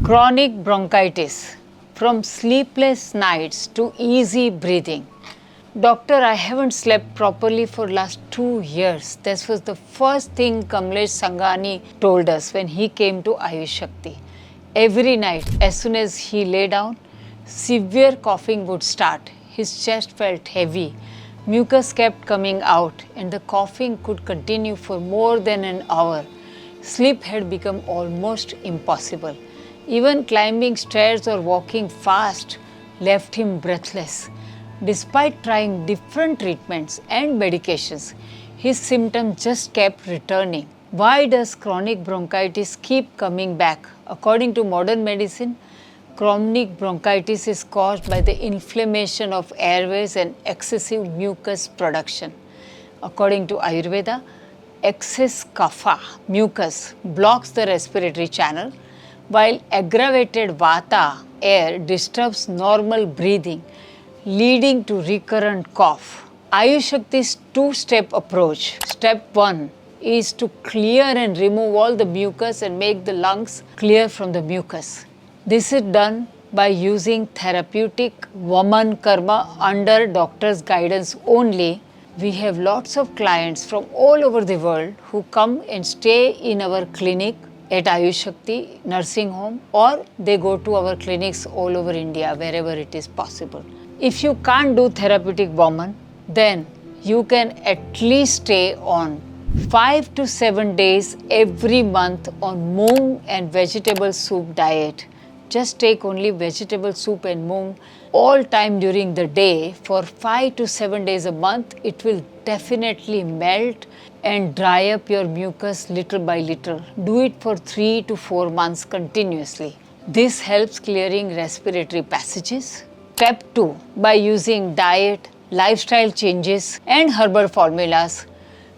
Chronic bronchitis, from sleepless nights to easy breathing. Doctor, I haven't slept properly for last 2 years. This was the first thing Kamlesh Sangani told us when he came to Ayushakti. Every night, as soon as he lay down, severe coughing would start. His chest felt heavy. Mucus kept coming out and the coughing could continue for more than an hour. Sleep had become almost impossible. Even climbing stairs or walking fast left him breathless. Despite trying different treatments and medications, his symptoms just kept returning. Why does chronic bronchitis keep coming back? According to modern medicine, chronic bronchitis is caused by the inflammation of airways and excessive mucus production. According to Ayurveda, excess Kapha, mucus, blocks the respiratory channel, while aggravated Vata, air, disturbs normal breathing, leading to recurrent cough. Ayushakti's two-step approach. Step 1 is to clear and remove all the mucus and make the lungs clear from the mucus. This is done by using therapeutic Vaman Karma under doctor's guidance only. We have lots of clients from all over the world who come and stay in our clinic at Ayushakti nursing home, or they go to our clinics all over India, wherever it is possible. If you can't do therapeutic Vaman, then you can at least stay on 5 to 7 days every month on moong and vegetable soup diet. Just take only vegetable soup and moong all time during the day for 5 to 7 days a month. It will definitely melt and dry up your mucus little by little. Do it for 3 to 4 months continuously. This helps clearing respiratory passages. Step 2, by using diet, lifestyle changes and herbal formulas,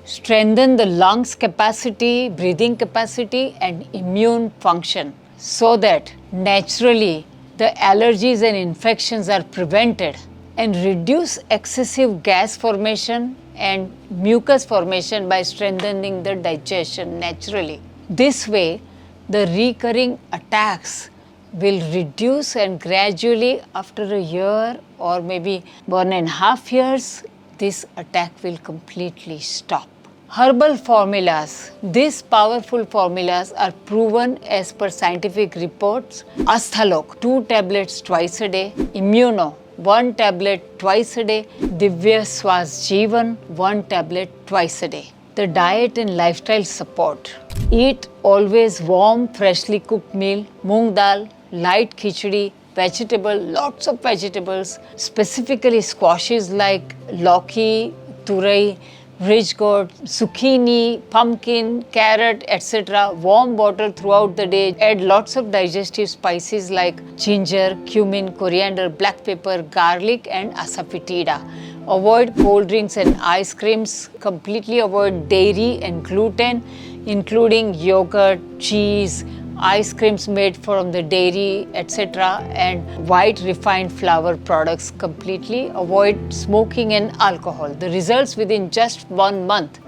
strengthen the lungs capacity, breathing capacity and immune function so that naturally the allergies and infections are prevented, and reduce excessive gas formation and mucus formation by strengthening the digestion naturally. This way, the recurring attacks will reduce, and gradually after a year or maybe 1.5 years, this attack will completely stop. Herbal formulas. These powerful formulas are proven as per scientific reports. Asthalok, 2 tablets twice a day. Immuno, 1 tablet twice a day. Divya Swas Jeevan, 1 tablet twice a day. The diet and lifestyle support. Eat always warm, freshly cooked meal, moong dal, light khichdi, vegetable, lots of vegetables, specifically squashes like lauki, turai, ridge gourd, zucchini, pumpkin, carrot, etc. Warm water throughout the day. Add lots of digestive spices like ginger, cumin, coriander, black pepper, garlic and asafoetida. Avoid cold drinks and ice creams. Completely avoid dairy and gluten, including yogurt, cheese, ice creams made from the dairy, etc. and white refined flour products. Completely avoid smoking and alcohol. The results within just 1 month: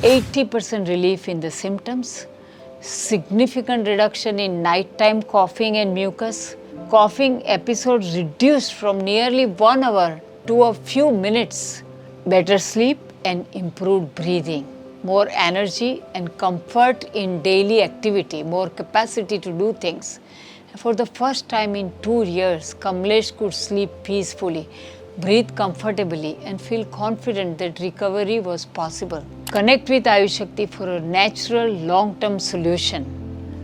80% relief in the symptoms, significant reduction in nighttime coughing and mucus, coughing episodes reduced from nearly 1 hour to a few minutes, better sleep and improved breathing, more energy and comfort in daily activity, more capacity to do things. For the first time in 2 years, Kamlesh could sleep peacefully, breathe comfortably and feel confident that recovery was possible. Connect with Ayushakti for a natural long-term solution.